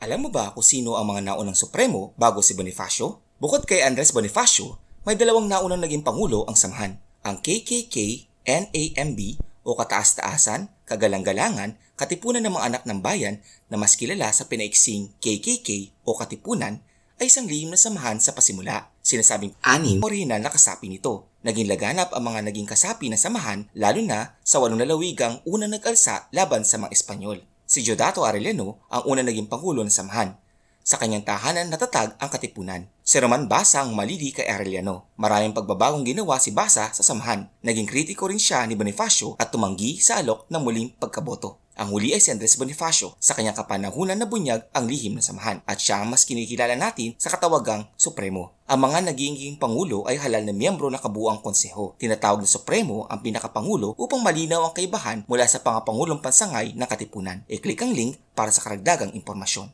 Alam mo ba kung sino ang mga naunang Supremo bago si Bonifacio? Bukod kay Andres Bonifacio, may dalawang naunang naging pangulo ang samahan. Ang KKK, NAMB o Kataas-Taasan, Kagalang-galangan, Katipunan ng mga anak ng bayan na mas kilala sa pinaiksing KKK o Katipunan ay isang lihim na samahan sa pasimula. Sinasabing anim orihinal na kasapi nito. Naging laganap ang mga naging kasapi ng samahan lalo na sa walong lalawigang unang nag-alsa laban sa mga Espanyol. Si Diodato Arellano ang unang naging pangulo ng samahan. Sa kanyang tahanan natatag ang Katipunan. Si Roman Basa ang malili kay Arellano. Maraming pagbabagong ginawa si Basa sa samahan. Naging kritiko rin siya ni Bonifacio at tumanggi sa alok ng muling pagkaboto. Ang huli ay si Andres Bonifacio. Sa kanyang kapanahunan na bunyag ang lihim ng samahan at siya ang mas kinikilala natin sa katawagang Supremo. Ang mga naging pangulo ay halal na miyembro ng kabuuang konseho. Tinatawag na Supremo ang pinakapangulo upang malinaw ang kaibahan mula sa pangapangulong pansangay ng Katipunan. I-click ang link para sa karagdagang impormasyon.